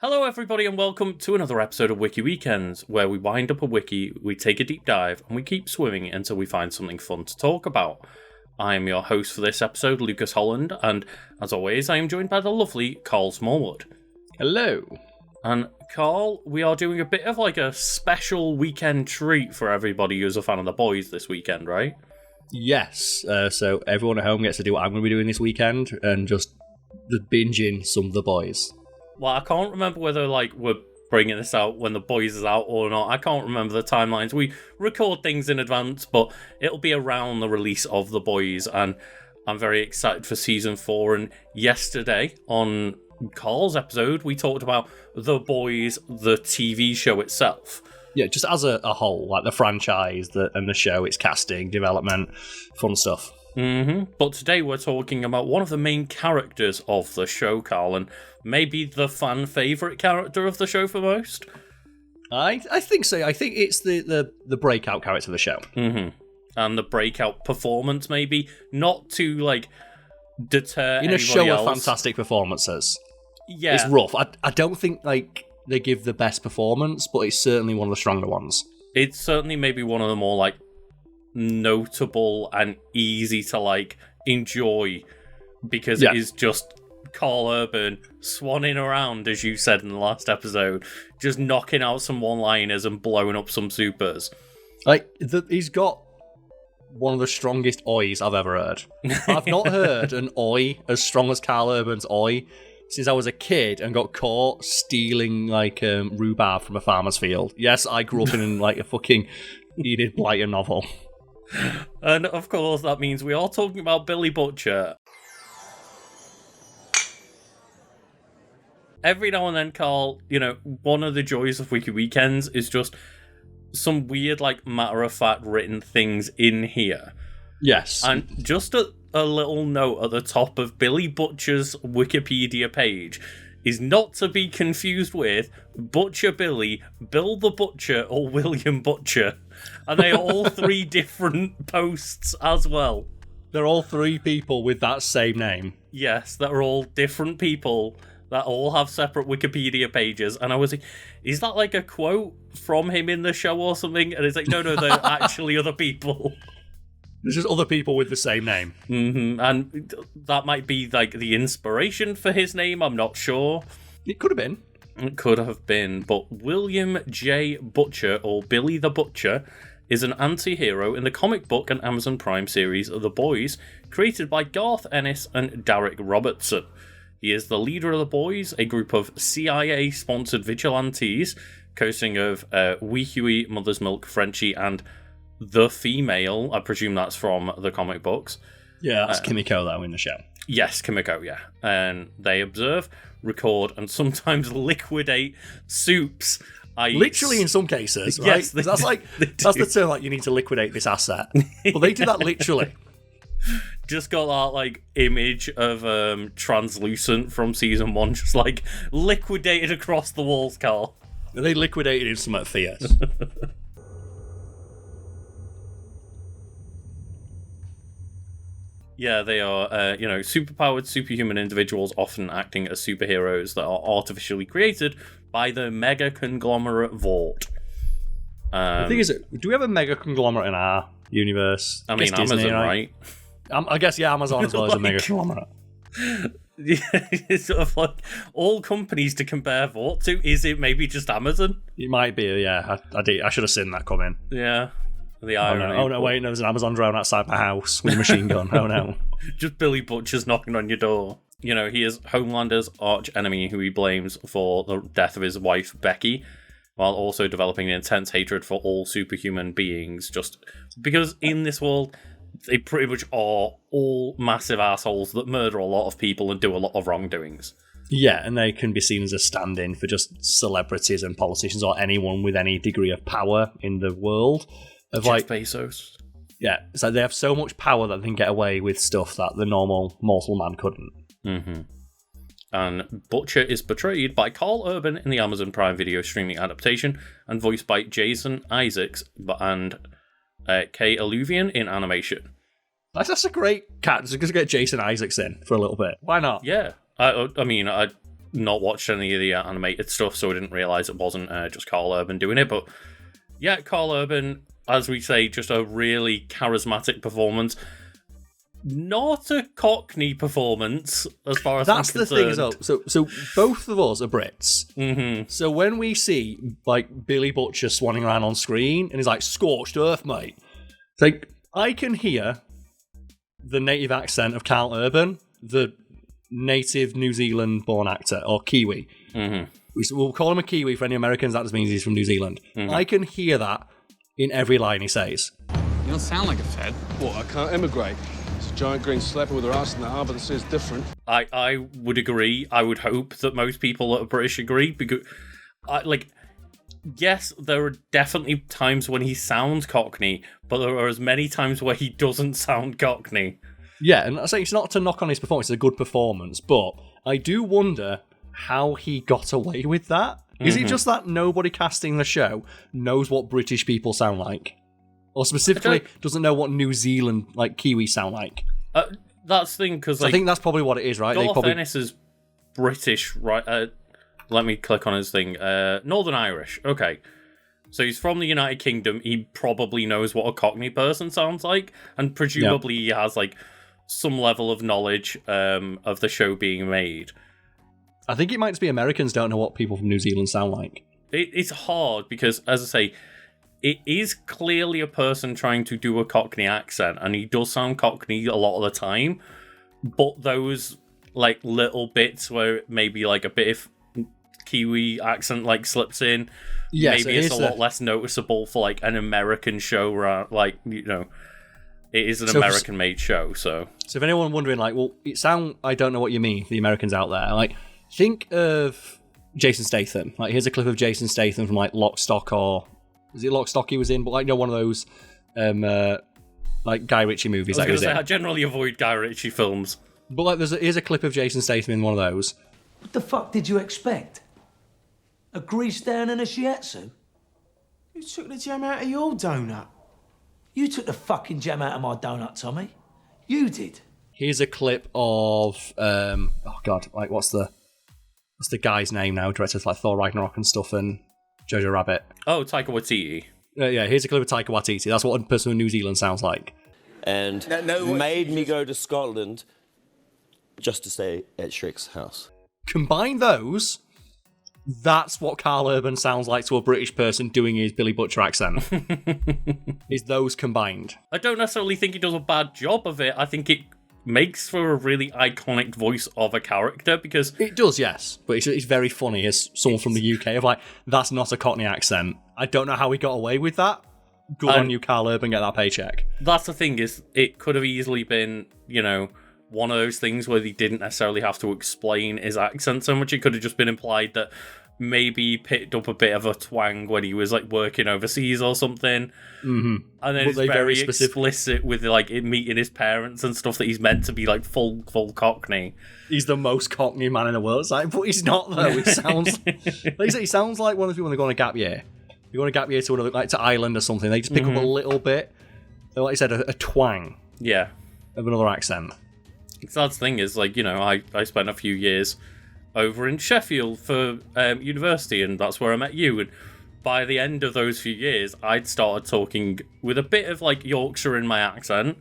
Hello everybody and welcome to another episode of Wiki Weekends, where we wind up a wiki, we take a deep dive, and we keep swimming until we find something fun to talk about. I am your host for this episode, Lucas Holland, and as always I am joined by the lovely Karl Smallwood. Hello. And Karl, we are doing a bit of like a special weekend treat for everybody who's a fan of The Boys this weekend, right? Yes, so everyone at home gets to do what I'm going to be doing this weekend, and just binging some of The Boys. Well, I can't remember whether we're bringing this out when The Boys is out or not. I can't remember the timelines. We record things in advance, but it'll be around the release of The Boys, and I'm very excited for season 4. And yesterday on Karl's episode, we talked about The Boys, the TV show itself. Yeah, just as a whole, like the franchise and the show, its casting, development, fun stuff. But today we're talking about one of the main characters of the show, Karl, and maybe the fan favourite character of the show for most. I think so. I think it's the breakout character of the show. And the breakout performance, maybe, not to deter in a anybody show else. of fantastic performances. Yeah, it's rough. I don't think they give the best performance, but it's certainly one of the stronger ones. It's certainly maybe one of the more notable and easy to enjoy, because it is just Karl Urban swanning around, as you said in the last episode, just knocking out some one-liners and blowing up some supers. He's got one of the strongest ois I've ever heard. I've not heard an oi as strong as Karl Urban's oi since I was a kid and got caught stealing rhubarb from a farmer's field. Yes, I grew up in a fucking Edith Blyton novel. And of course that means we are talking about Billy Butcher. Every now and then, Karl, one of the joys of Wiki Weekends is just some weird matter-of-fact written things in here. Yes. And just a little note at the top of Billy Butcher's Wikipedia page is not to be confused with Butcher Billy, Bill the Butcher, or William Butcher. And they are all three different posts as well. They're all three people with that same name. Yes, that are all different people that all have separate Wikipedia pages. And I was like, is that a quote from him in the show or something? And it's no, they're actually other people. There's just other people with the same name. And that might be the inspiration for his name, I'm not sure. It could have been. It could have been, but William J. Butcher, or Billy the Butcher, is an anti-hero in the comic book and Amazon Prime series The Boys, created by Garth Ennis and Derek Robertson. He is the leader of The Boys, a group of CIA-sponsored vigilantes, consisting of Wiki, Mother's Milk, Frenchie, and The Female. I presume that's from the comic books. Yeah, that's Kimiko, though, in the show. Yes, Kimiko, yeah. And they observe, record, and sometimes liquidate soups. Literally in some cases, right? Yes, that's the term, you need to liquidate this asset. Well, they do that literally. Just got that image of Translucent from season 1, just liquidated across the walls, Karl. They liquidated in some theatres. Yeah, they are, superpowered, superhuman individuals, often acting as superheroes that are artificially created by the mega conglomerate Vought. The thing is, do we have a mega conglomerate in our universe? I mean, Amazon, Disney, right? I guess, yeah, Amazon as well as a mega conglomerate. Yeah, it's sort of all companies to compare Vought to. Is it maybe just Amazon? It might be, yeah. I should have seen that coming. Yeah. The irony. Oh no, wait, there's an Amazon drone outside my house with a machine gun. Oh no. Just Billy Butcher's knocking on your door. He is Homelander's arch enemy who he blames for the death of his wife, Becky, while also developing an intense hatred for all superhuman beings, just because in this world, they pretty much are all massive assholes that murder a lot of people and do a lot of wrongdoings. Yeah, and they can be seen as a stand-in for just celebrities and politicians or anyone with any degree of power in the world. Jeff Bezos. Yeah, it's they have so much power that they can get away with stuff that the normal mortal man couldn't. And Butcher is portrayed by Karl Urban in the Amazon Prime Video streaming adaptation and voiced by Jason Isaacs and Kay Alluvian in animation. That's a great cat. Just get Jason Isaacs in for a little bit. Why not? Yeah. I mean, not watched any of the animated stuff, so I didn't realise it wasn't just Karl Urban doing it. But yeah, Karl Urban, as we say, just a really charismatic performance. Not a Cockney performance, as far as that's I'm the concerned. thing as well. So both of us are Brits. Mm-hmm. So when we see like Billy Butcher swanning around on screen and he's like scorched earth, mate, it's like I can hear the native accent of Karl Urban, the native New Zealand-born actor or Kiwi. Mm-hmm. We'll call him a Kiwi for any Americans. That just means he's from New Zealand. Mm-hmm. I can hear that in every line he says. You don't sound like a Fed. What? I can't immigrate. Giant green slapper with her ass in the harbour that says different. I would agree. I would hope that most people that are British agree, because, yes, there are definitely times when he sounds Cockney, but there are as many times where he doesn't sound Cockney. Yeah, and I say it's not to knock on his performance, it's a good performance, but I do wonder how he got away with that. Is it just that nobody casting the show knows what British people sound like? Or specifically, doesn't know what New Zealand, Kiwi sound like. That's the thing, because I think that's probably what it is, right? Garth Ennis is British, right? Let me click on his thing. Northern Irish. Okay. So he's from the United Kingdom. He probably knows what a Cockney person sounds like, and presumably he has, some level of knowledge of the show being made. I think it might just be Americans don't know what people from New Zealand sound like. It's hard, because, as I say, it is clearly a person trying to do a Cockney accent, and he does sound Cockney a lot of the time, but those, little bits where maybe, a bit of Kiwi accent, slips in, maybe it's a lot less noticeable for, an American show, it is an American-made show, so... So if anyone wondering, I don't know what you mean, for the Americans out there, think of Jason Statham. Here's a clip of Jason Statham from, Lock, Stock, or... Was it Lock, Stock he was in? But one of those Guy Ritchie movies that he was in. I generally avoid Guy Ritchie films. But here's a clip of Jason Statham in one of those. What the fuck did you expect? A grease down and a shiatsu? Who took the jam out of your donut? You took the fucking jam out of my donut, Tommy. You did. Here's a clip of what's the guy's name now? Directors Thor Ragnarok and stuff and Jojo Rabbit. Oh, Taika Waititi. Yeah, here's a clip of Taika Waititi. That's what a person from New Zealand sounds like. And made me go to Scotland just to stay at Shrek's house. Combine those, that's what Karl Urban sounds like to a British person doing his Billy Butcher accent. Is those combined. I don't necessarily think he does a bad job of it. I think it makes for a really iconic voice of a character, because... It does, yes. But it's very funny as someone from the UK of that's not a Cockney accent. I don't know how he got away with that. Good on you, Karl Urban, get that paycheck. That's the thing, is it could have easily been, one of those things where he didn't necessarily have to explain his accent so much. It could have just been implied that maybe he picked up a bit of a twang when he was working overseas or something. Mm-hmm. And then it's very explicit with meeting his parents and stuff that he's meant to be full Cockney. He's the most Cockney man in the world. But he's not though. He sounds he sounds like one of the people when they go on a gap year. You go on a gap year to another, to Ireland or something. They just pick up a little bit. Like you said, a twang. Yeah. Of another accent. That's the thing is I spent a few years over in Sheffield for university, and that's where I met you. And by the end of those few years, I'd started talking with a bit of Yorkshire in my accent.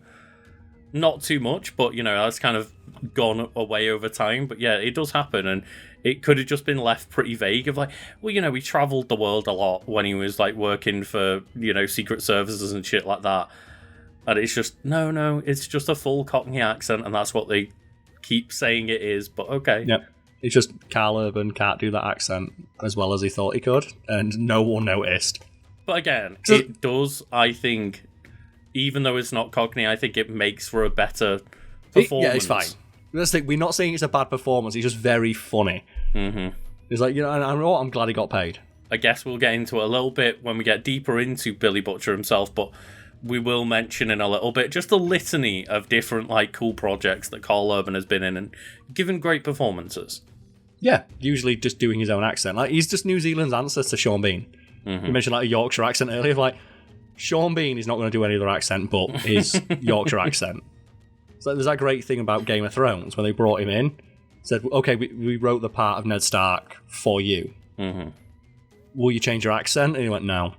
Not too much, but that's kind of gone away over time. But yeah, it does happen, and it could have just been left pretty vague of he travelled the world a lot when he was working for secret services and shit like that. And it's just no, it's just a full Cockney accent, and that's what they keep saying it is. But okay. Yep. It's just Karl Urban can't do that accent as well as he thought he could, and no one noticed. But again, it does, I think, even though it's not Cockney, I think it makes for a better performance. Yeah, it's fine. That's the thing, we're not saying it's a bad performance, it's just very funny. Mm-hmm. It's I'm glad he got paid. I guess we'll get into it a little bit when we get deeper into Billy Butcher himself, but we will mention in a little bit just a litany of different cool projects that Karl Urban has been in and given great performances. Yeah, usually just doing his own accent. He's just New Zealand's answer to Sean Bean. Mm-hmm. You mentioned a Yorkshire accent earlier. Sean Bean is not going to do any other accent but his Yorkshire accent. So there's that great thing about Game of Thrones when they brought him in. said, okay, we wrote the part of Ned Stark for you. Mm-hmm. Will you change your accent? And he went, no.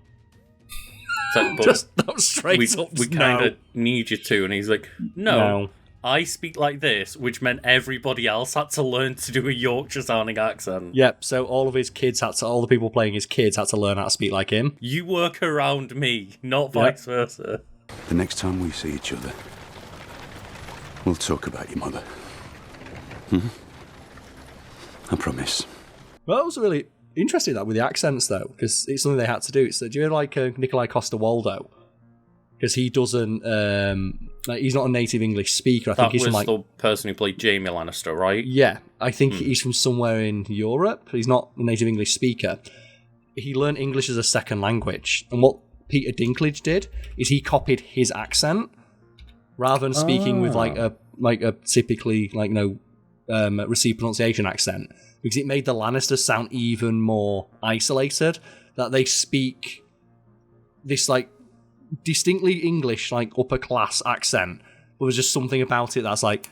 So, but Just that was straight up. we kind of need you to. And he's like, no, I speak like this, which meant everybody else had to learn to do a Yorkshire sounding accent. Yep, so all of his kids all the people playing his kids had to learn how to speak like him. You work around me, not vice versa. The next time we see each other, we'll talk about your mother. I promise. Well, that was really interesting, that with the accents, though, because it's something they had to do. So, do you know, like Nikolai Coster-Waldau? Because he doesn't, he's not a native English speaker. I think he's from the person who played Jaime Lannister, right? Yeah, I think he's from somewhere in Europe. He's not a native English speaker. He learned English as a second language, and what Peter Dinklage did is he copied his accent rather than speaking with like a typically received pronunciation accent, because it made the Lannisters sound even more isolated. That they speak this like distinctly English, like upper class accent, but there's just something about it that's like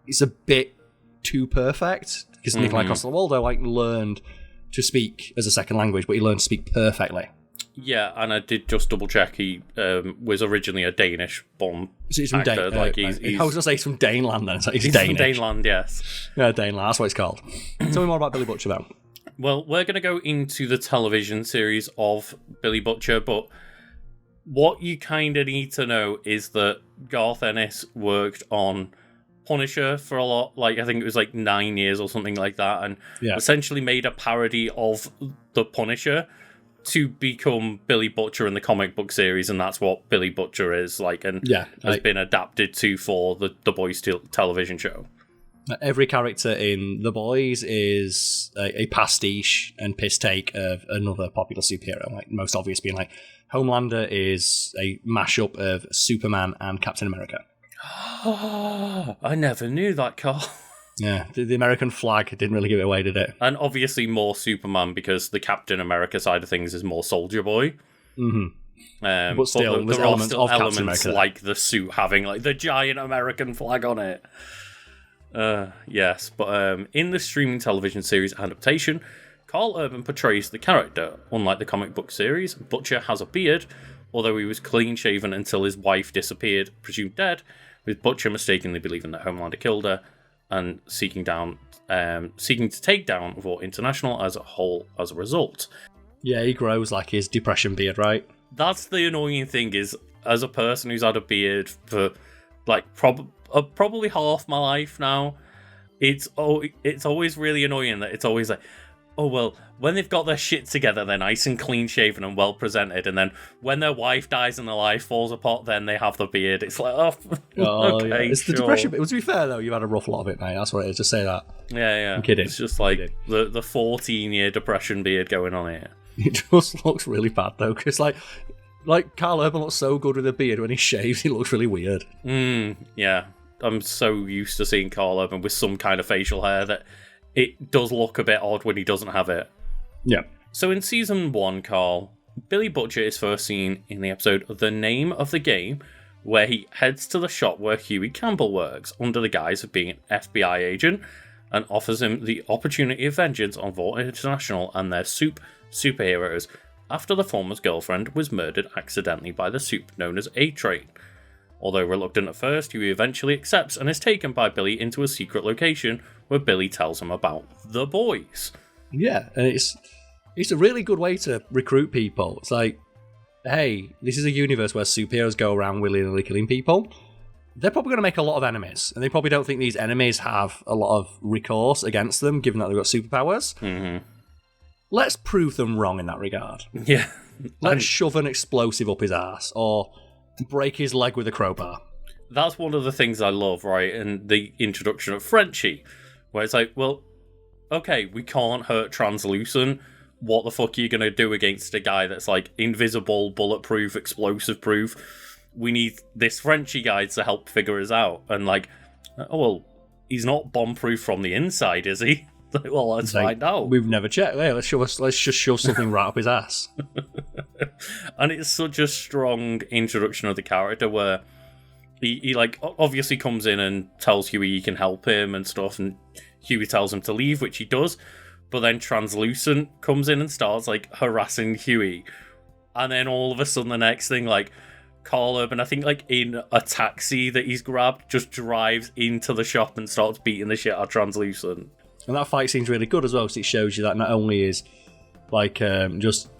it's a bit too perfect. Because Nikolai Coster-Waldau learned to speak as a second language, but he learned to speak perfectly. Yeah, and I did just double check. He was originally a Danish-born He's from actor. I was going to say he's from Daneland then. He's from Danish. Daneland, yes. Yeah, Daneland, that's what it's called. Tell me more about Billy Butcher, though. Well, we're going to go into the television series of Billy Butcher, but what you kind of need to know is that Garth Ennis worked on Punisher for a lot, I think it was 9 years or something like that, and essentially made a parody of the Punisher to become Billy Butcher in the comic book series, and that's what Billy Butcher is has been adapted to for the Boys television show. Every character in The Boys is a pastiche and piss take of another popular superhero. Most obvious being Homelander is a mashup of Superman and Captain America. I never knew that, Karl. Yeah, the American flag didn't really give it away, did it? And obviously more Superman, because the Captain America side of things is more Soldier Boy. Mm-hmm. But still, there are still elements like the suit having the giant American flag on it. Yes, but in the streaming television series adaptation, Karl Urban portrays the character. Unlike the comic book series, Butcher has a beard, although he was clean-shaven until his wife disappeared, presumed dead, with Butcher mistakenly believing that Homelander killed her, and seeking to take down Vought International as a whole as a result. Yeah, he grows his depression beard, right? That's the annoying thing, is as a person who's had a beard for probably half my life now, it's always really annoying that it's always oh well, when they've got their shit together, they're nice and clean shaven and well presented, and then when their wife dies and their life falls apart, then they have the beard. It's okay, yeah. It's sure. the depression. To be fair though, you've had a rough lot of it, mate. That's what it is. Just say that. Yeah. I'm kidding. It's just the 14-year depression beard going on here. It just looks really bad though, because Karl Urban looks so good with a beard. When he shaves, he looks really weird. Yeah, I'm so used to seeing Karl Urban with some kind of facial hair that it does look a bit odd when he doesn't have it. Yeah. So in season 1, Karl, Billy Butcher is first seen in the episode The Name of the Game, where he heads to the shop where Huey Campbell works under the guise of being an FBI agent, and offers him the opportunity of vengeance on Vought International and their superheroes after the former's girlfriend was murdered accidentally by the soup known as A-Train. Although reluctant at first, Huey eventually accepts and is taken by Billy into a secret location where Billy tells him about the boys. Yeah, and it's a really good way to recruit people. It's hey, this is a universe where superheroes go around willy-nilly killing people. They're probably going to make a lot of enemies, and they probably don't think these enemies have a lot of recourse against them, given that they've got superpowers. Mm-hmm. Let's prove them wrong in that regard. Yeah. Let's shove an explosive up his ass, or break his leg with a crowbar. That's one of the things I love, right? And the introduction of Frenchie, where it's well, okay, we can't hurt Translucent. What the fuck are you going to do against a guy that's invisible, bulletproof, explosive proof? We need this Frenchie guy to help figure us out. And oh well, he's not bomb-proof from the inside, is he? Well, let's find out. We've never checked. Yeah, let's just shove something right up his ass. And it's such a strong introduction of the character where he obviously comes in and tells Huey he can help him and stuff, and Huey tells him to leave, which he does, but then Translucent comes in and starts, like, harassing Huey. And then all of a sudden, the next thing, like, Karl Urban, I think, like, in a taxi that he's grabbed, just drives into the shop and starts beating the shit out of Translucent. And that fight seems really good as well, so it shows you that not only is, like, just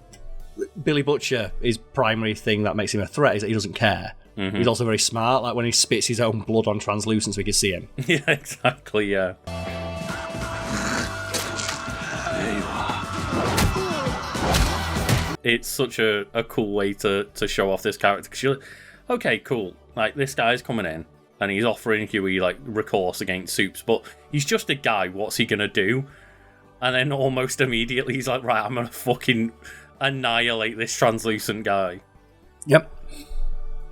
Billy Butcher, his primary thing that makes him a threat is that he doesn't care. Mm-hmm. He's also very smart, like when he spits his own blood on Translucent so we can see him. Yeah, exactly, yeah. It's such a cool way to show off this character, because you're like, okay, cool, like, this guy's coming in, and he's offering Huey, like, recourse against Soups, but he's just a guy, what's he gonna do? And then almost immediately he's like, right, I'm gonna fucking annihilate this Translucent guy. Yep.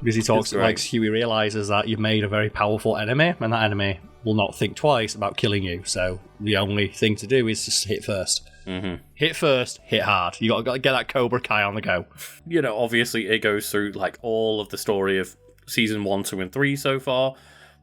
Because he talks, like, Huey realises that you've made a very powerful enemy, and that enemy will not think twice about killing you, so the only thing to do is just hit first. Mm-hmm. Hit first, hit hard. You got to get that Cobra Kai on the go. You know, obviously it goes through, like, all of the story of season 1, 2, and 3 so far,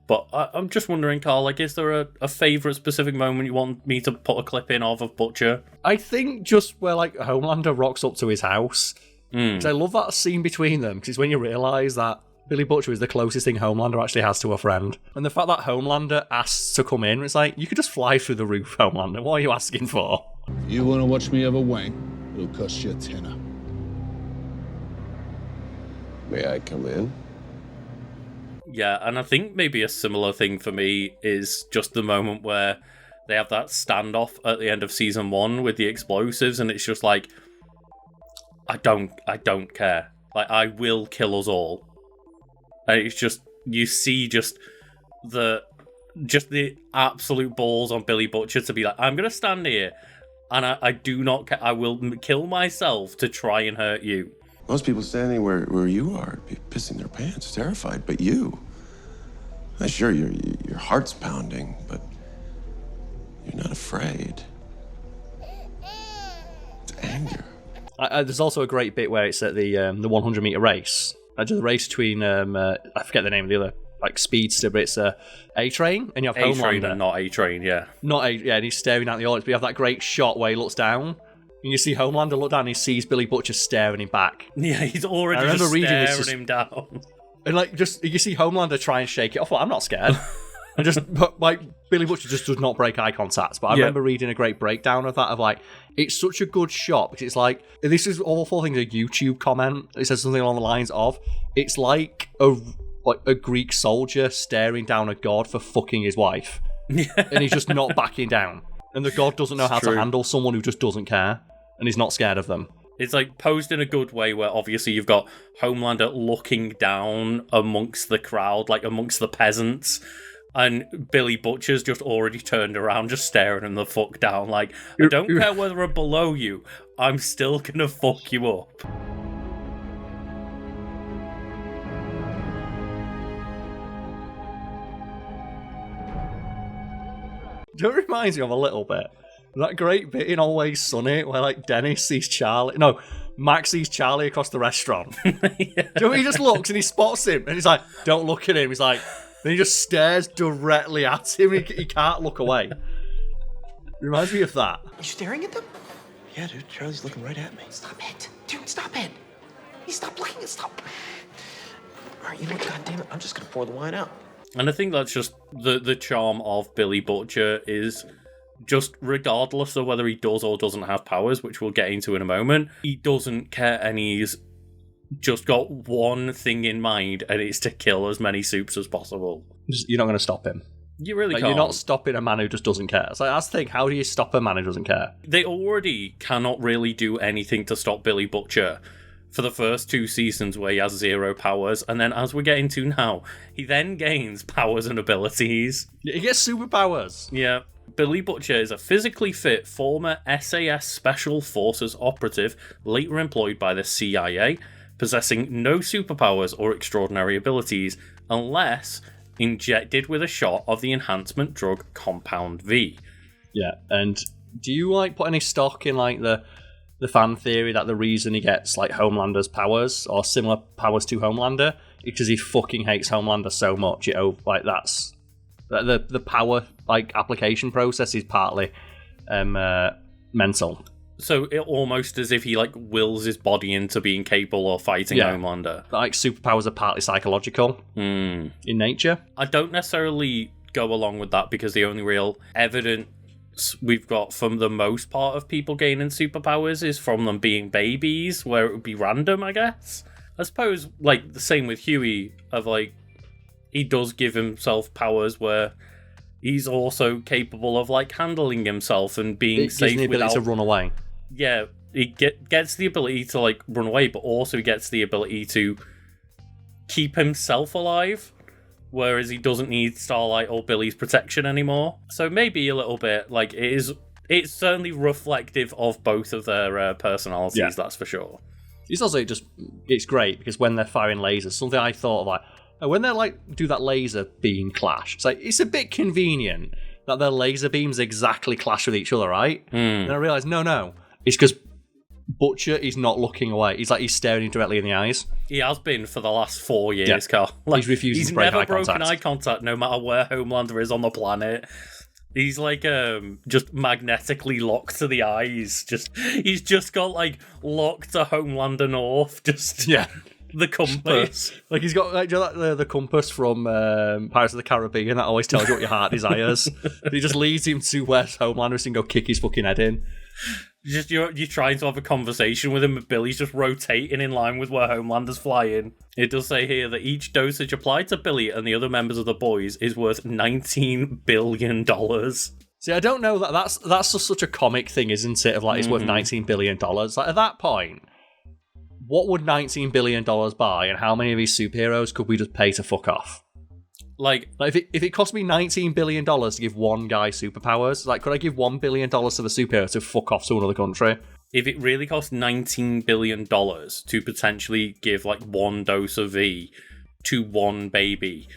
but I'm just wondering, Karl, like, is there a favourite specific moment you want me to put a clip in of Butcher? I think just where, like, Homelander rocks up to his house. Because I love that scene between them, because it's when you realise that Billy Butcher is the closest thing Homelander actually has to a friend. And the fact that Homelander asks to come in, it's like, you could just fly through the roof, Homelander. What are you asking for? You want to watch me have a wank? It'll cost you a tenner. May I come in? Yeah, and I think maybe a similar thing for me is just the moment where they have that standoff at the end of season 1 with the explosives, and it's just like, I don't care. Like, I will kill us all. And it's just, you see just the absolute balls on Billy Butcher to be like, I'm going to stand here and I do not care. I will kill myself to try and hurt you. Most people standing where you are be pissing their pants, terrified. But you, sure, your heart's pounding, but you're not afraid. It's anger. There's also a great bit where it's at the 100-meter race. The race between, I forget the name of the other, like, speedster, but it's A-Train, and you have Homelander. A-Train and not A-Train, yeah. And he's staring at the audience, but you have that great shot where he looks down, and you see Homelander look down, and he sees Billy Butcher staring him back. Yeah, he's already just staring him down. And, like, just, you see Homelander try and shake it off, like, I'm not scared. And just, like, Billy Butcher just does not break eye contact. But I remember reading a great breakdown of that, of, like, it's such a good shot, because it's like, this is awful thing, a YouTube comment. It says something along the lines of, it's like a Greek soldier staring down a god for fucking his wife. And he's just not backing down. And the god doesn't know how to handle someone who just doesn't care. And he's not scared of them. It's like posed in a good way where obviously you've got Homelander looking down amongst the crowd, like amongst the peasants. And Billy Butcher's just already turned around, just staring him the fuck down. Like, I don't care whether I'm below you, I'm still gonna fuck you up. It reminds me of a little bit. That great bit in Always Sunny where, like, Max sees Charlie across the restaurant. Yeah. Do you know when he just looks and he spots him and he's like, don't look at him. He's like, then he just stares directly at him. He can't look away. It reminds me of that. You staring at them? Yeah, dude. Charlie's looking right at me. Stop it. Dude, stop it. You stop looking. Stop. All right, you know what? God damn it. I'm just going to pour the wine out. And I think that's just the charm of Billy Butcher is just regardless of whether he does or doesn't have powers, which we'll get into in a moment, he doesn't care and he's just got one thing in mind, and it's to kill as many Soups as possible. You're not going to stop him. You really can't. You're not stopping a man who just doesn't care. So that's the thing. How do you stop a man who doesn't care? They already cannot really do anything to stop Billy Butcher for the first 2 seasons where he has 0 powers, and then as we're getting to now, he then gains powers and abilities. He gets superpowers. Yeah. Billy Butcher is a physically fit former SAS Special Forces operative, later employed by the CIA, possessing no superpowers or extraordinary abilities, unless injected with a shot of the enhancement drug Compound V. Yeah, and do you, like, put any stock in, like, the fan theory that the reason he gets, like, Homelander's powers, or similar powers to Homelander, is because he fucking hates Homelander so much, that's The power application process is partly mental. So it almost as if he wills his body into being capable of fighting Homelander. Superpowers are partly psychological in nature. I don't necessarily go along with that because the only real evidence we've got from the most part of people gaining superpowers is from them being babies, where it would be random, I guess. I suppose, the same with Huey, of, he does give himself powers where he's also capable of, handling himself and being safe the ability without... to run away. Yeah, he gets the ability to, run away, but also he gets the ability to keep himself alive, whereas he doesn't need Starlight or Billy's protection anymore. So maybe a little bit, it's certainly reflective of both of their personalities, that's for sure. It's also it's great because when they're firing lasers, something I thought of when they do that laser beam clash, it's a bit convenient that their laser beams exactly clash with each other, right? And I realised, no, it's because Butcher is not looking away. He's staring directly in the eyes. He has been for the last 4 years, Karl. He's refusing to break eye contact. He's never broken eye contact, no matter where Homelander is on the planet. He's just magnetically locked to the eyes. He's just got locked to Homelander North. The compass. He's got the compass from Pirates of the Caribbean that always tells you what your heart desires. He just leads him to where Homelander is and go kick his fucking head in. You're trying to have a conversation with him, but Billy's just rotating in line with where Homelander's flying. It does say here that each dosage applied to Billy and the other members of the boys is worth $19 billion. See, I don't know that's just such a comic thing, isn't it? Of it's worth $19 billion. At that point, what would $19 billion buy, and how many of these superheroes could we just pay to fuck off? If it cost me $19 billion to give one guy superpowers, could I give $1 billion to the superhero to fuck off to another country? If it really cost $19 billion to potentially give one dose of V to one baby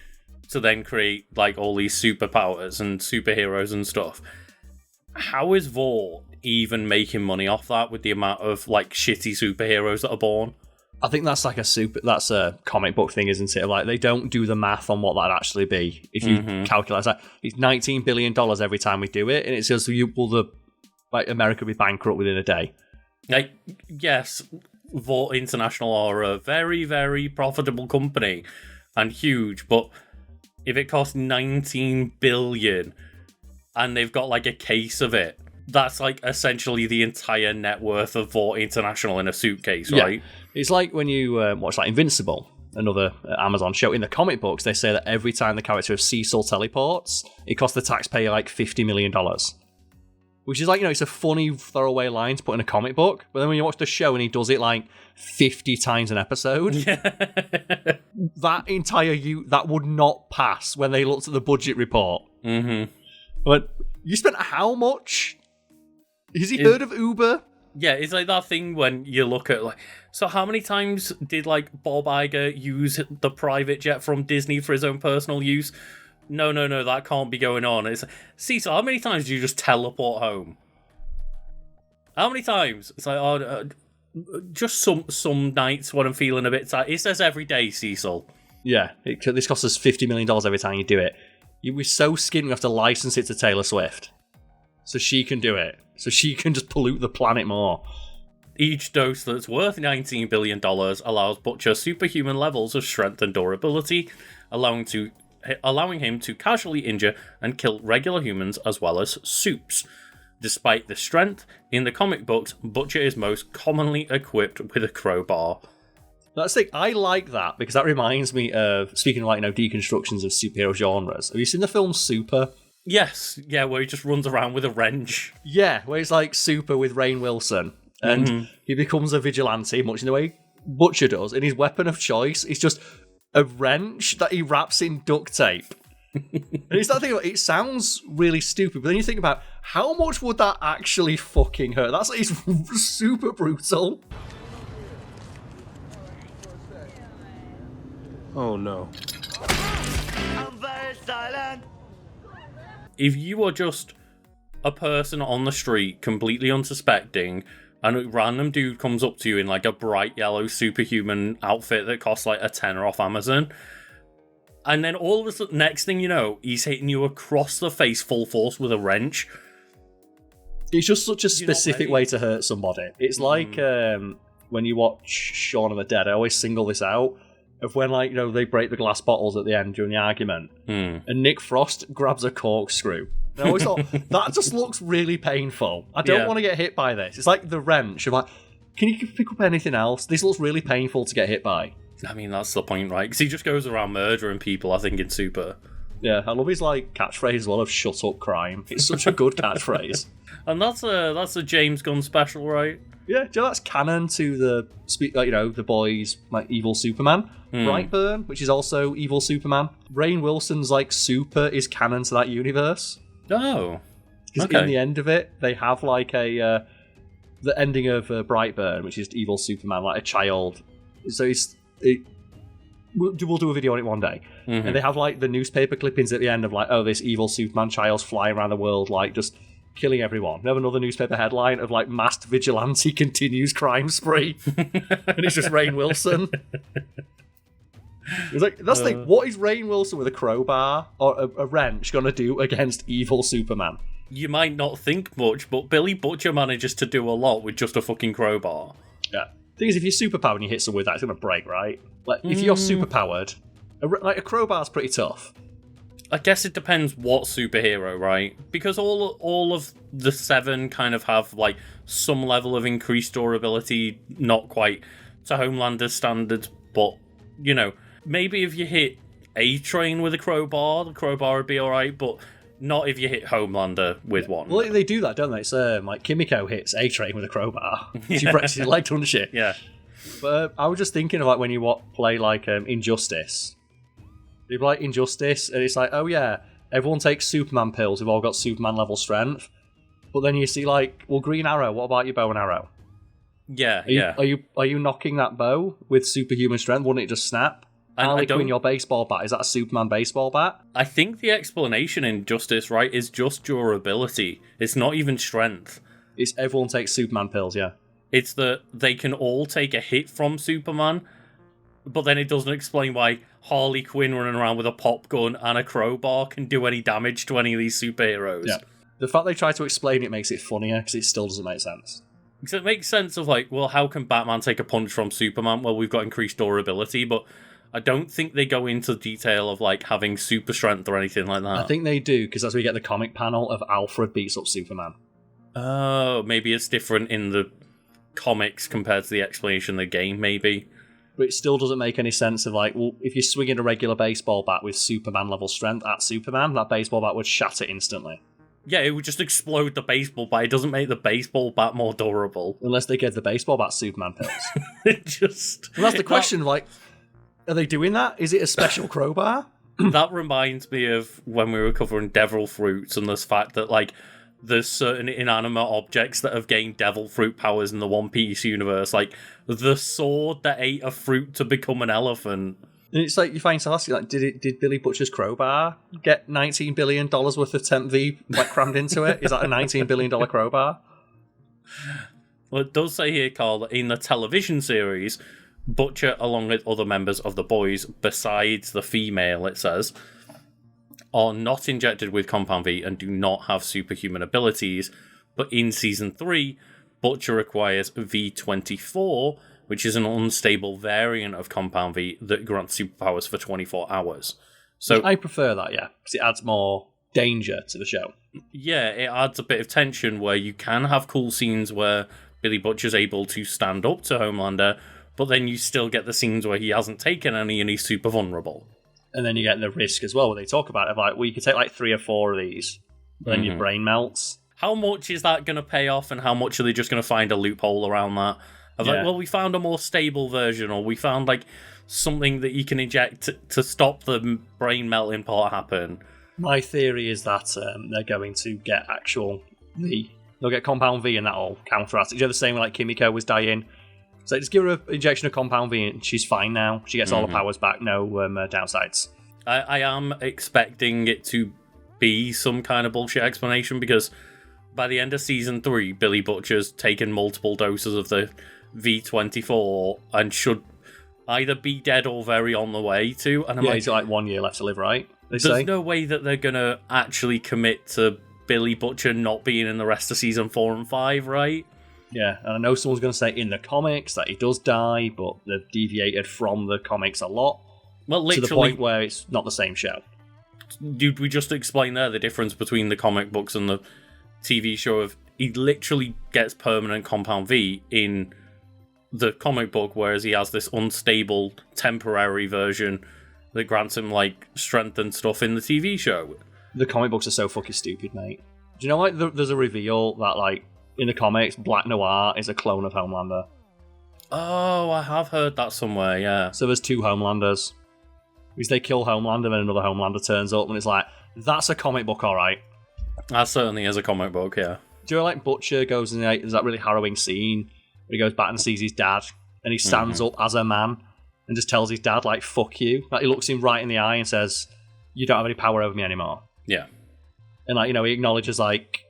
to then create all these superpowers and superheroes and stuff, how is Vought even making money off that with the amount of shitty superheroes that are born? I think that's that's a comic book thing, isn't it? They don't do the math on what that'd actually be. If you calculate that, it's $19 billion every time we do it, and it says America will be bankrupt within a day. Yes, Vought International are a very, very profitable company and huge, but if it costs $19 billion and they've got a case of it, that's essentially the entire net worth of Vought International in a suitcase, right? Yeah. It's when you watch Invincible, another Amazon show. In the comic books, they say that every time the character of Cecil teleports, it costs the taxpayer $50 million. Which is it's a funny throwaway line to put in a comic book, but then when you watch the show and he does it 50 times an episode, that entire that would not pass when they looked at the budget report. But you spent how much? Has he heard of Uber? Yeah, it's that thing when you look at so how many times did Bob Iger use the private jet from Disney for his own personal use? No, that can't be going on. It's Cecil, how many times do you just teleport home? How many times? It's just some nights when I'm feeling a bit tired. It says every day, Cecil. Yeah, this costs us $50 million every time you do it. We're so skinny we have to license it to Taylor Swift. So she can do it. So she can just pollute the planet more. Each dose that's worth $19 billion allows Butcher superhuman levels of strength and durability, allowing him to casually injure and kill regular humans as well as supes. Despite the strength, in the comic books, Butcher is most commonly equipped with a crowbar. That's the thing. I like that because that reminds me of, speaking of deconstructions of superhero genres. Have you seen the film Super? Yes, yeah, where he just runs around with a wrench. Yeah, where it's Super with Rainn Wilson. And he becomes a vigilante, much in the way Butcher does. And his weapon of choice is just a wrench that he wraps in duct tape. And it's that thing, it sounds really stupid, but then you think about how much would that actually fucking hurt? It's super brutal. Oh no. I'm very silent. If you are just a person on the street, completely unsuspecting, and a random dude comes up to you in a bright yellow superhuman outfit that costs a tenner off Amazon, And then all of a sudden, next thing you know, he's hitting you across the face full force with a wrench. It's just such a specific way to hurt somebody. It's like when you watch Shaun of the Dead, I always single this out, of when, like, you know, they break the glass bottles at the end during the argument, and Nick Frost grabs a corkscrew. And I always thought, that just looks really painful. I don't want to get hit by this. It's like the wrench. I'm like, can you pick up anything else? This looks really painful to get hit by. I mean, that's the point, right? Because he just goes around murdering people, I think, in Super. Yeah, I love his, like, catchphrase as well of "shut up, crime." It's such a good catchphrase. And that's a James Gunn special, right? Yeah, do you know that's canon to the the boys, like, evil Superman. Brightburn, which is also evil Superman. Rainn Wilson's, like, Super is canon to that universe. Oh, because in the end of it, they have, like, the ending of Brightburn, which is evil Superman, like a child. So we'll do a video on it one day, and they have, like, the newspaper clippings at the end of, like, oh, this evil Superman child's flying around the world, like, just killing everyone. We have another newspaper headline of, like, masked vigilante continues crime spree, and it's just Rainn Wilson. It's like, that's the thing. What is Rainn Wilson with a crowbar or a wrench gonna do against evil Superman? You might not think much, but Billy Butcher manages to do a lot with just a fucking crowbar. Yeah. Thing is, if you're superpowered and you hit someone with that, it's gonna break, right? Like, if you're superpowered, a crowbar's pretty tough. I guess it depends what superhero, right? Because all of the 7 kind of have, like, some level of increased durability, not quite to Homelander's standards, but, you know, maybe if you hit A-Train with a crowbar, the crowbar would be alright, but not if you hit Homelander with one. Well, they do that, don't they? It's like Kimiko hits A-Train with a crowbar. She breaks his leg, doesn't she? Yeah. But I was just thinking of, like, when you play, like, Injustice. You play Injustice, and it's like, oh yeah, everyone takes Superman pills. We've all got Superman level strength. But then you see, like, well, Green Arrow. What about your bow and arrow? Yeah, Are you knocking that bow with superhuman strength? Wouldn't it just snap? Harley Quinn, your baseball bat, is that a Superman baseball bat? I think the explanation in Justice, right, is just durability. It's not even strength. It's everyone takes Superman pills, yeah. It's that they can all take a hit from Superman, but then it doesn't explain why Harley Quinn running around with a pop gun and a crowbar can do any damage to any of these superheroes. Yeah. The fact they try to explain it makes it funnier, because it still doesn't make sense. Because it makes sense of, like, well, how can Batman take a punch from Superman? Well, we've got increased durability, but I don't think they go into detail of, like, having super strength or anything like that. I think they do, because as we get the comic panel of Alfred beats up Superman. Oh, maybe it's different in the comics compared to the explanation in the game, maybe. But it still doesn't make any sense of, like, well, if you're swinging a regular baseball bat with Superman level strength at Superman, that baseball bat would shatter instantly. Yeah, it would just explode the baseball bat. It doesn't make the baseball bat more durable. Unless they give the baseball bat Superman pills. Well, that's the question, like, are they doing that? Is it a special crowbar? That reminds me of when we were covering devil fruits and this fact that, like, there's certain inanimate objects that have gained devil fruit powers in the One Piece universe. Like, the sword that ate a fruit to become an elephant. And it's like, you find yourself asking, like, did Billy Butcher's crowbar get $19 billion worth of Temp V, like, crammed into it? Is that a $19 billion crowbar? Well, it does say here, Karl, that in the television series, Butcher, along with other members of the boys, besides the female, it says, are not injected with Compound V and do not have superhuman abilities. But in Season 3, Butcher acquires V24, which is an unstable variant of Compound V that grants superpowers for 24 hours. So I prefer that, yeah, because it adds more danger to the show. Yeah, it adds a bit of tension where you can have cool scenes where Billy Butcher's able to stand up to Homelander, but then you still get the scenes where he hasn't taken any and he's super vulnerable. And then you get the risk as well, where they talk about it, like, well, you could take like 3 or 4 of these, but then your brain melts. How much is that going to pay off, and how much are they just going to find a loophole around that? Of like, well, we found a more stable version, or we found, like, something that you can inject to stop the brain melting part happen. My theory is that they're going to get actual V. They'll get Compound V and that'll counteract it. You know, the same way, like, Kimiko was dying. So just give her an injection of Compound V and she's fine now. She gets all her powers back, no downsides. I am expecting it to be some kind of bullshit explanation, because by the end of Season 3, Billy Butcher's taken multiple doses of the V24 and should either be dead or very on the way to. And I'm like, he's got like 1 year left to live, right? They there's say. no way that they're going to actually commit to Billy Butcher not being in the rest of season 4 and 5, right? Yeah, and I know someone's going to say in the comics that he does die, but they've deviated from the comics a lot. Well, to literally, the point where it's not the same show. Dude, we just explained there the difference between the comic books and the TV show. Of he literally gets permanent compound V in the comic book, whereas he has this unstable temporary version that grants him like strength and stuff in the TV show. The comic books are so fucking stupid, mate. Do you know, like, there's a reveal that, like, in the comics, Black Noir is a clone of Homelander. Oh, I have heard that somewhere, yeah. So there's 2 Homelanders. Because they kill Homelander, and another Homelander turns up, and it's like, that's a comic book, alright. That certainly is a comic book, yeah. Do you know, like, Butcher goes in, like, there's that really harrowing scene where he goes back and sees his dad, and he stands up as a man, and just tells his dad, like, fuck you. Like, he looks him right in the eye and says, you don't have any power over me anymore. Yeah. And, like, you know, he acknowledges, like,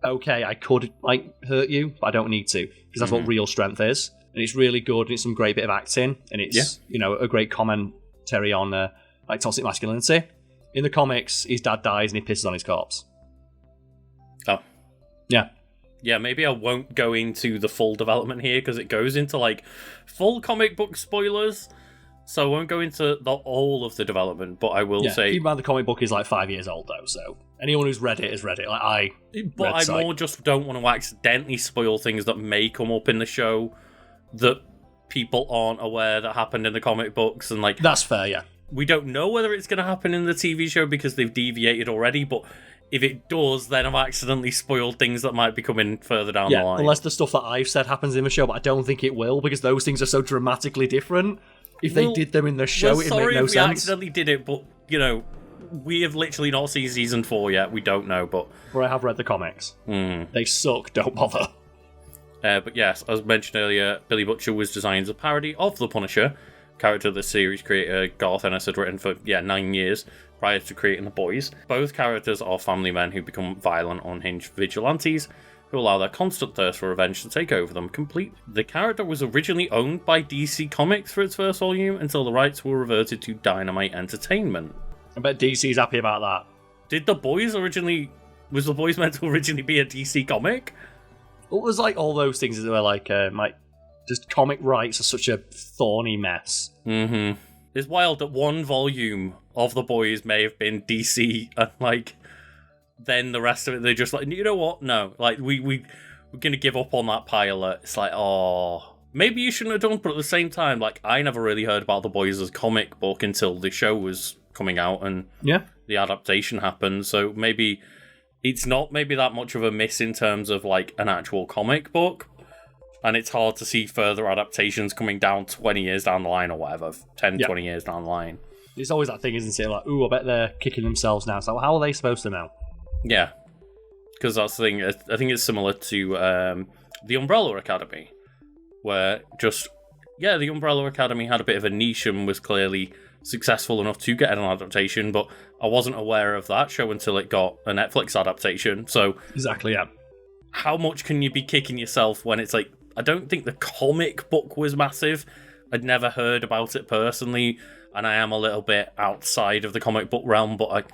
okay, I could, like, hurt you, but I don't need to. Because that's what real strength is. And it's really good, and it's some great bit of acting. And it's, you know, a great commentary on, like, toxic masculinity. In the comics, his dad dies and he pisses on his corpse. Oh. Yeah. Yeah, maybe I won't go into the full development here, because it goes into, like, full comic book spoilers. So I won't go into all of the development, but I will say... Keep in mind the comic book is like 5 years old, though, so anyone who's read it has read it. Like, more just don't want to accidentally spoil things that may come up in the show that people aren't aware that happened in the comic books. And like that's fair, yeah. We don't know whether it's going to happen in the TV show because they've deviated already, but if it does, then I've accidentally spoiled things that might be coming further down the line. Unless the stuff that I've said happens in the show, but I don't think it will, because those things are so dramatically different. If they did them in the show, it'd make no sense. Sorry if we accidentally did it, but, you know, we have literally not seen season 4 yet. We don't know, but... But I have read the comics. They suck, don't bother. But yes, as mentioned earlier, Billy Butcher was designed as a parody of The Punisher, character the series creator Garth Ennis had written for, 9 years prior to creating The Boys. Both characters are family men who become violent, unhinged vigilantes who allow their constant thirst for revenge to take over them completely. The character was originally owned by DC Comics for its first volume until the rights were reverted to Dynamite Entertainment. I bet DC's happy about that. Did The Boys originally... Was The Boys meant to originally be a DC comic? Well, there's like all those things that were like just comic rights are such a thorny mess. Mm-hmm. It's wild that one volume of The Boys may have been DC and like... Then the rest of it, they're just like, you know what? No, like we're gonna give up on that pilot. It's like, oh, maybe you shouldn't have done. But at the same time, like I never really heard about The Boys as a comic book until the show was coming out and the adaptation happened. So maybe it's not maybe that much of a miss in terms of like an actual comic book, and it's hard to see further adaptations coming down 20 years down the line or whatever, 10, 20 years down the line. It's always that thing, isn't it? Like, ooh, I bet they're kicking themselves now. So how are they supposed to know? Yeah, because that's the thing. I think it's similar to the Umbrella Academy, where the Umbrella Academy had a bit of a niche and was clearly successful enough to get an adaptation, but I wasn't aware of that show until it got a Netflix adaptation. So exactly, yeah. How much can you be kicking yourself when it's like, I don't think the comic book was massive. I'd never heard about it personally, and I am a little bit outside of the comic book realm, but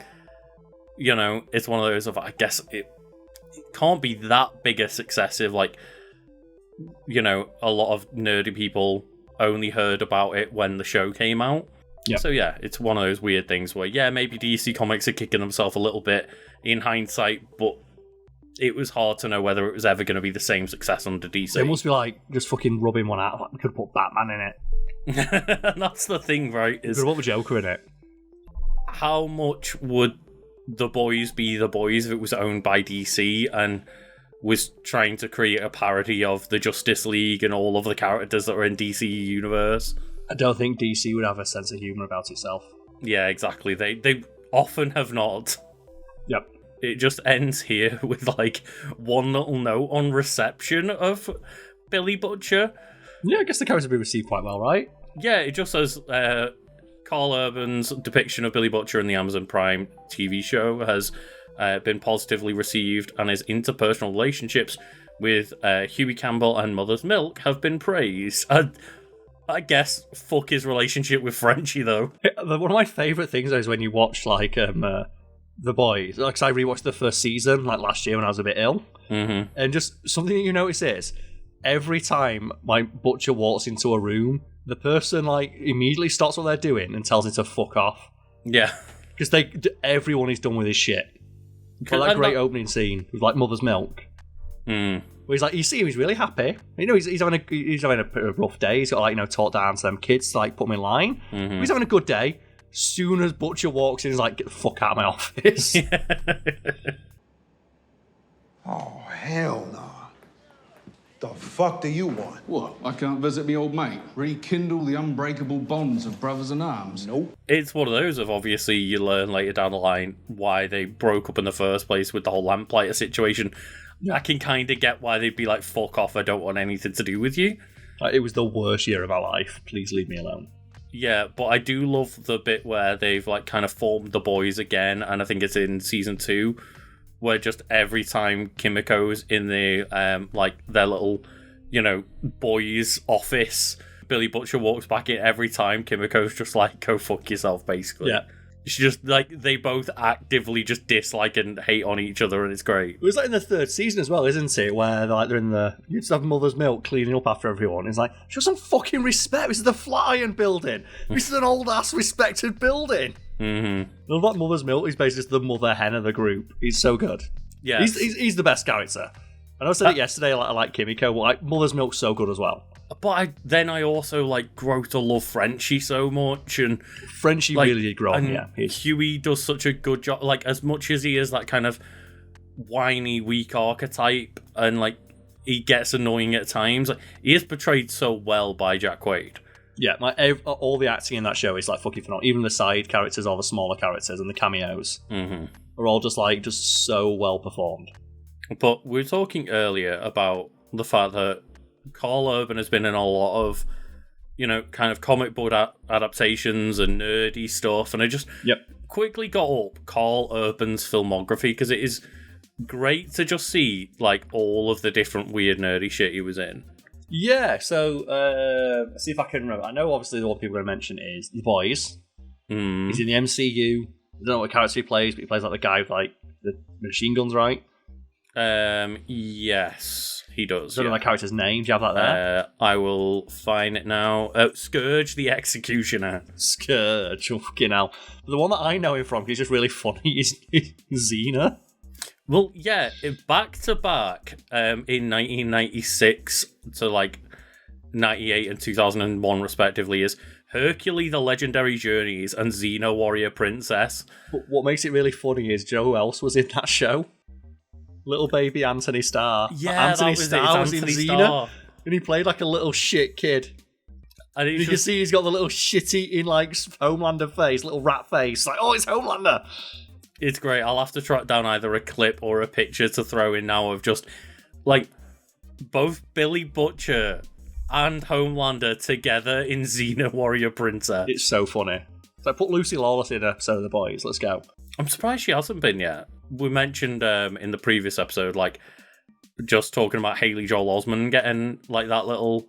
it's one of those of, I guess it can't be that big a success if, like, a lot of nerdy people only heard about it when the show came out. Yep. So yeah, it's one of those weird things where, maybe DC Comics are kicking themselves a little bit in hindsight, but it was hard to know whether it was ever going to be the same success under DC. It must be like just fucking rubbing one out. Like, we could have put Batman in it. And that's the thing, right? We could have put the Joker in it. How much would The Boys be The Boys if it was owned by DC and was trying to create a parody of the Justice League and all of the characters that are in DC universe? I don't think DC would have a sense of humour about itself. Yeah, exactly. They often have not. Yep. It just ends here with like one little note on reception of Billy Butcher. Yeah, I guess the character will be received quite well, right? Yeah, it just says Karl Urban's depiction of Billy Butcher in the Amazon Prime TV show has been positively received, and his interpersonal relationships with Huey Campbell and Mother's Milk have been praised. I guess fuck his relationship with Frenchie, though. One of my favourite things is when you watch, like, The Boys. Like, 'cause I rewatched the first season, like, last year when I was a bit ill. Mm-hmm. And just something that you notice is, every time my butcher walks into a room, the person, like, immediately stops what they're doing and tells him to fuck off. Yeah. Because everyone is done with his shit. But that great opening scene with, like, Mother's Milk. Mm. Where he's like, you see him, he's really happy. You know, he's having a rough day. He's got to, like, you know, talk down to them kids to, like, put them in line. Mm-hmm. He's having a good day. Soon as Butcher walks in, he's like, get the fuck out of my office. Oh, hell no. The fuck do you want? What? I can't visit me old mate? Rekindle the unbreakable bonds of brothers in arms? Nope. It's one of those of, obviously, you learn later down the line why they broke up in the first place with the whole lamplighter situation. I can kind of get why they'd be like, fuck off, I don't want anything to do with you. It was the worst year of our life. Please leave me alone. Yeah, but I do love the bit where they've, like, kind of formed the boys again, and I think it's in season 2, where just every time Kimiko's in the, like, their little, you know, boys' office, Billy Butcher walks back in every time. Kimiko's just like, go fuck yourself, basically. Yeah. It's just, like, they both actively just dislike and hate on each other, and it's great. It was like in the third season as well, isn't it? Where they're in the... You just have Mother's Milk cleaning up after everyone. It's like, show some fucking respect. This is the Flatiron building. This is an old-ass respected building. Mm-hmm. I love that Mother's Milk. He's basically just the mother hen of the group. He's so good. Yeah. He's the best character. I know I said it yesterday, I like Kimiko, but like, Mother's Milk's so good as well. But I also, like, grow to love Frenchie so much, and... Frenchie like, really did grow on, yeah. Huey does such a good job, like, as much as he is that kind of whiny, weak archetype, and, like, he gets annoying at times, like, he is portrayed so well by Jack Quaid. Yeah, all the acting in that show is, like, fucking phenomenal. Even the side characters, all the smaller characters, and the cameos are all just so well performed. But we were talking earlier about the fact that Karl Urban has been in a lot of, you know, kind of comic book adaptations and nerdy stuff, and I just quickly got up Karl Urban's filmography, because it is great to just see, like, all of the different weird nerdy shit he was in. Yeah, so let's see if I can remember. I know obviously the one people are going to mention is The Boys. He's in the MCU. I don't know what character he plays, but he plays like the guy with like the machine guns, right? Yes, he does. I don't know my character's name. Do you have that there? I will find it now. Scourge the Executioner. Scourge, fucking hell. But the one that I know him from, he's just really funny, is Xena. Well, yeah, back to back, in 1996 to like 98 and 2001 respectively, is Hercules: The Legendary Journeys and Xena Warrior Princess. But what makes it really funny is, do you know who else was in that show? Little baby Anthony Starr. Yeah, Anthony that was Starr it. was in Anthony Xena, Starr. and he played like a little shit kid. And you can see he's got the little shitty in like Homelander face, little rat face. Like, oh, it's Homelander. It's great. I'll have to track down either a clip or a picture to throw in now of just like both Billy Butcher and Homelander together in Xena Warrior Princess. It's so funny. So put Lucy Lawless in an episode of The Boys. Let's go. I'm surprised she hasn't been yet. We mentioned in the previous episode, like, just talking about Haley Joel Osment getting, like, that little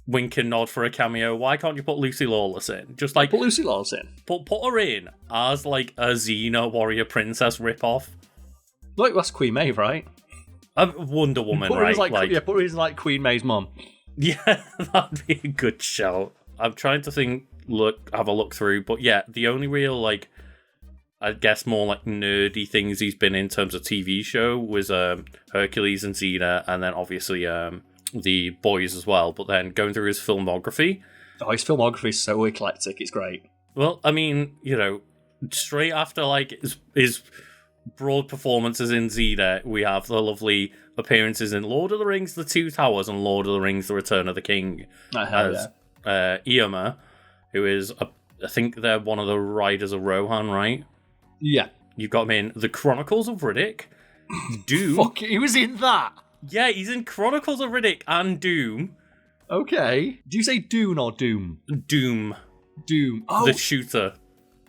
wink and nod for a cameo. Why can't you put Lucy Lawless in? Just, like... Put Lucy Lawless in. Put her in as, like, a Xena Warrior Princess ripoff. Like, that's Queen Maeve, right? Wonder Woman, right? Put her as, like, Queen Maeve's mum. Yeah, that'd be a good shout. I'm trying to have a look through, but yeah, the only real, like, I guess more like nerdy things he's been in terms of TV show was Hercules and Xena, and then obviously The Boys as well. But then going through his filmography... Oh, his filmography is so eclectic, it's great. Well, I mean, you know, straight after like his broad performances in Xena, we have the lovely appearances in Lord of the Rings, The Two Towers, and Lord of the Rings, The Return of the King. As Eomer, who is, I think they're one of the riders of Rohan, right? Yeah. You've got him in The Chronicles of Riddick, Doom. Fuck, he was in that? Yeah, he's in Chronicles of Riddick and Doom. Okay. Do you say Dune or Doom? Doom. Doom. Oh, the shooter.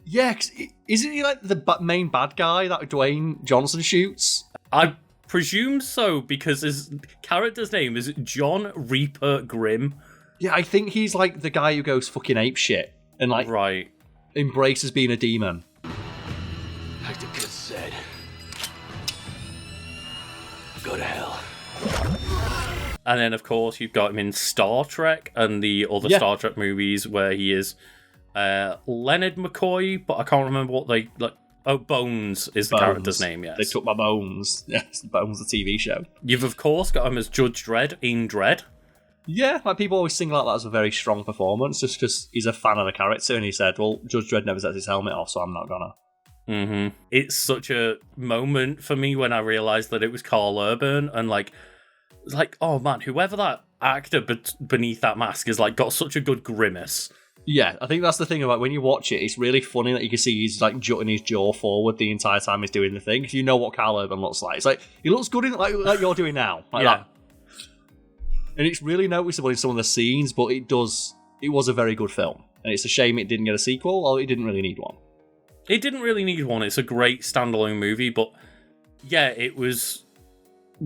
Yeah, 'cause isn't he like the main bad guy that Dwayne Johnson shoots? I presume so, because his character's name is John Reaper Grimm. Yeah, I think he's like the guy who goes fucking ape shit and like Right. embraces being a demon. Like the kid said, go to hell. And then, of course, you've got him in Star Trek and the other Yeah. Star Trek movies where he is Leonard McCoy, but I can't remember what they... like. Oh, Bones is the character's name, yes. They took my bones. Yes, Bones, the TV show. You've, of course, got him as Judge Dredd in Dredd. Yeah, like people always single out that as a very strong performance just because he's a fan of the character and he said, well, Judge Dredd never sets his helmet off, so I'm not gonna. Mm-hmm. It's such a moment for me when I realised that it was Karl Urban and like, oh man, whoever that actor beneath that mask is like got such a good grimace. Yeah, I think that's the thing about when you watch it, it's really funny that you can see he's like jutting his jaw forward the entire time he's doing the thing, because you know what Karl Urban looks like. It's like, he looks good in like you're doing now. Like Yeah. that. And it's really noticeable in some of the scenes, but it was a very good film. And it's a shame it didn't get a sequel, or it didn't really need one. It didn't really need one. It's a great standalone movie, but yeah, it was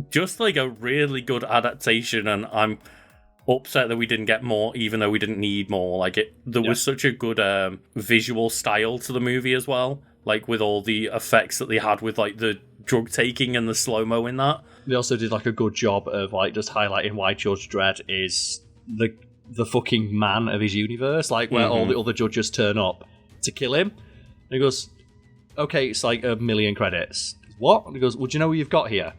just like a really good adaptation, and I'm upset that we didn't get more, even though we didn't need more. Like there was such a good visual style to the movie as well, like with all the effects that they had with like the drug taking and the slow-mo in that. They also did like a good job of like just highlighting why Judge Dredd is the fucking man of his universe, like where all the other judges turn up to kill him. And he goes, okay, it's like 1 million credits. What? And he goes, well, do you know who you've got here?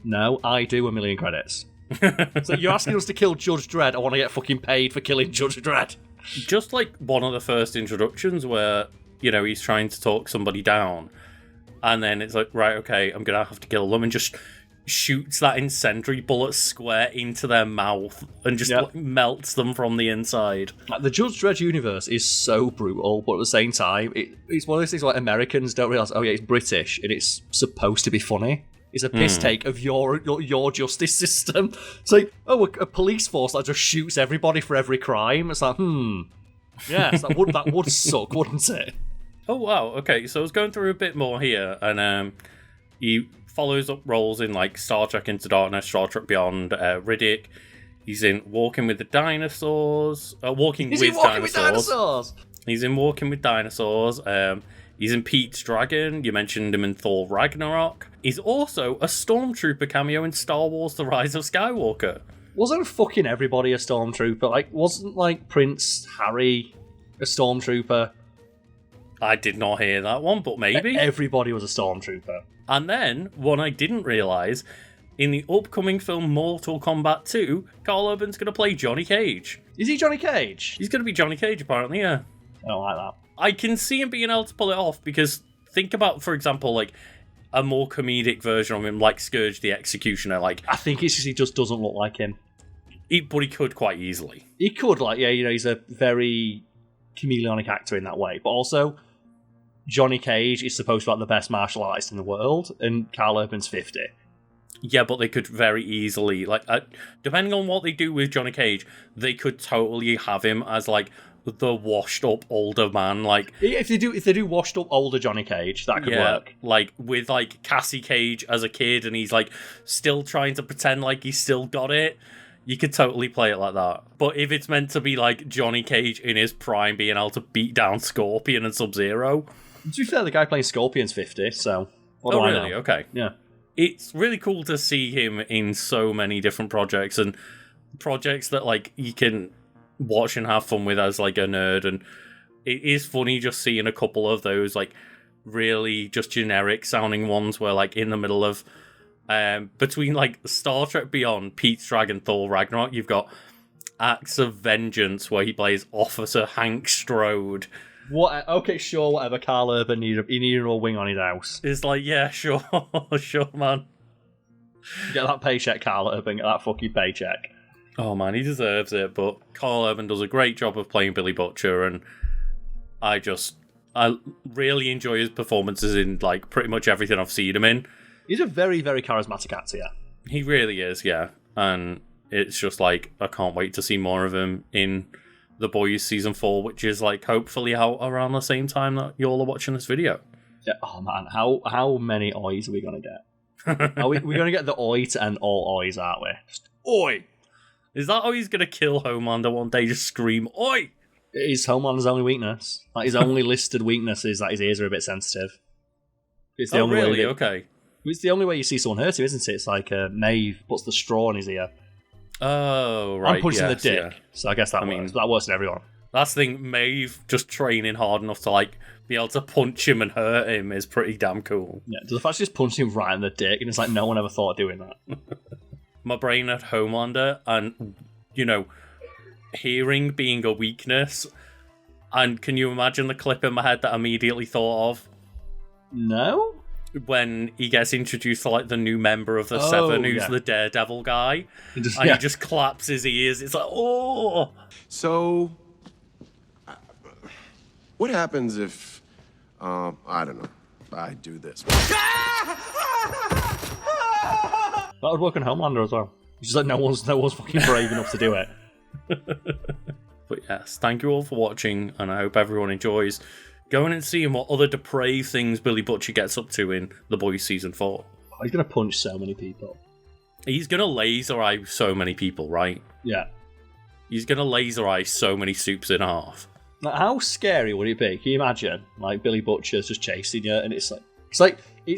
No, I do 1 million credits. So you're asking us to kill Judge Dredd, I want to get fucking paid for killing Judge Dredd. Just like one of the first introductions where, you know, he's trying to talk somebody down, and then it's like, right, okay, I'm gonna have to kill them, and just shoots that incendiary bullet square into their mouth and just like, melts them from the inside. Like, the Judge Dredd universe is so brutal, but at the same time, it's one of those things like Americans don't realise, oh yeah, it's British, and it's supposed to be funny. It's a piss take of your justice system. It's like, oh, a police force that just shoots everybody for every crime. It's like, yes, that would suck, wouldn't it? Oh wow, okay, so I was going through a bit more here, and he follows up roles in like Star Trek Into Darkness, Star Trek Beyond, Riddick. He's in Walking with Dinosaurs. He's in Walking with Dinosaurs. He's in Walking with Dinosaurs. He's in Pete's Dragon. You mentioned him in Thor Ragnarok. He's also a Stormtrooper cameo in Star Wars The Rise of Skywalker. Wasn't fucking everybody a Stormtrooper? Like, wasn't like Prince Harry a Stormtrooper? I did not hear that one, but maybe. Everybody was a Stormtrooper. And then, one I didn't realise, in the upcoming film Mortal Kombat 2, Karl Urban's going to play Johnny Cage. Is he Johnny Cage? He's going to be Johnny Cage, apparently, yeah. I don't like that. I can see him being able to pull it off, because think about, for example, like, a more comedic version of him, like Scourge the Executioner. Like, I think it's just he just doesn't look like him. But he could quite easily. He could, like, yeah, you know, he's a very chameleonic actor in that way. But also, Johnny Cage is supposed to be like the best martial artist in the world, and Karl Urban's 50. Yeah, but they could very easily, like, depending on what they do with Johnny Cage, they could totally have him as, like, the washed-up older man, like... If they do washed-up older Johnny Cage, that could work. Like, with, like, Cassie Cage as a kid, and he's, like, still trying to pretend like he's still got it, you could totally play it like that. But if it's meant to be, like, Johnny Cage in his prime being able to beat down Scorpion and Sub-Zero... To be fair, the guy playing Scorpion's 50, so... What do I know? Okay. Yeah. It's really cool to see him in so many different projects, and projects that, like, you can watch and have fun with as, like, a nerd, and it is funny just seeing a couple of those, like, really just generic sounding ones where, like, in the middle of between, like, Star Trek Beyond, Pete's Dragon, Thor Ragnarok, you've got Acts of Vengeance where he plays Officer Hank Strode. What? Okay, sure, whatever. Karl Urban needed a wing on his house. It's like, yeah, sure, sure, man. Get that paycheck, Karl Urban. Get that fucking paycheck. Oh man, he deserves it. But Karl Urban does a great job of playing Billy Butcher, and I really enjoy his performances in, like, pretty much everything I've seen him in. He's a very, very charismatic actor, yeah. He really is, yeah. And it's just like, I can't wait to see more of him in The Boys Season 4, which is, like, hopefully out around the same time that you all are watching this video. Yeah. Oh man, how many oys are we going to get? We're going to get the oi to end all oys, aren't we? Just, oi! Is that how he's going to kill Homelander one day? Just scream, oi! It is Homelander's only weakness. Like, his only listed weakness is that his ears are a bit sensitive. It's the only really? way Okay. It's the only way you see someone hurt him, isn't it? It's like Maeve puts the straw in his ear. Oh, right. I'm punching the dick, yeah. so I guess that works. But that works in everyone. That's the thing, Maeve just training hard enough to, like, be able to punch him and hurt him is pretty damn cool. Yeah, the fact she just punched him right in the dick, and it's like no one ever thought of doing that. My brain had Homelander, and, you know, hearing being a weakness, and can you imagine the clip in my head that I immediately thought of? No? When he gets introduced to, like, the new member of the Seven, who's the Daredevil guy, and he just claps his ears. It's like, oh! So, what happens if, I don't know, I do this? That would work on Homelander as well. It's just like no one's fucking brave enough to do it. But yes, thank you all for watching, and I hope everyone enjoys going and seeing what other depraved things Billy Butcher gets up to in The Boys Season 4. Oh, he's going to punch so many people. He's going to laser eye so many people, right? Yeah. He's going to laser eye so many soups in half. Like, how scary would it be? Can you imagine? Like, Billy Butcher's just chasing you, and it's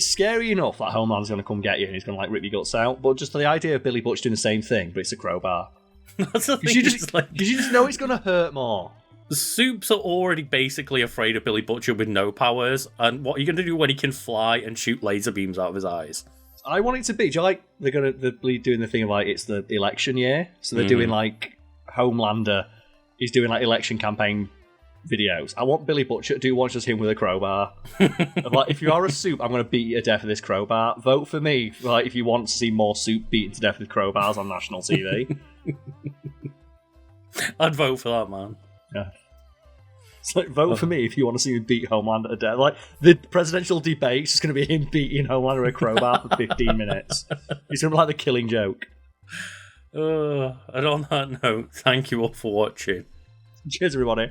scary enough that Homelander's going to come get you and he's going to, like, rip your guts out, but just the idea of Billy Butcher doing the same thing, but it's a crowbar. That's the thing. You just know it's going to hurt more. The Soups are already basically afraid of Billy Butcher with no powers, and what are you going to do when he can fly and shoot laser beams out of his eyes? I want it to be, do you like, they're doing the thing of, like, it's the election year, so they're doing, like, Homelander is doing, like, election campaign videos. I want Billy Butcher to do one just him with a crowbar. Like, if you are a Soup, I'm going to beat you to death with this crowbar. Vote for me, like, if you want to see more Soup beaten to death with crowbars on national TV. I'd vote for that, man. Yeah. It's like, vote for me if you want to see me beat Homelander to death. Like, the presidential debate is just going to be him beating Homelander with a crowbar for 15 minutes. It's going to be like the Killing Joke. And on that note, thank you all for watching. Cheers, everybody.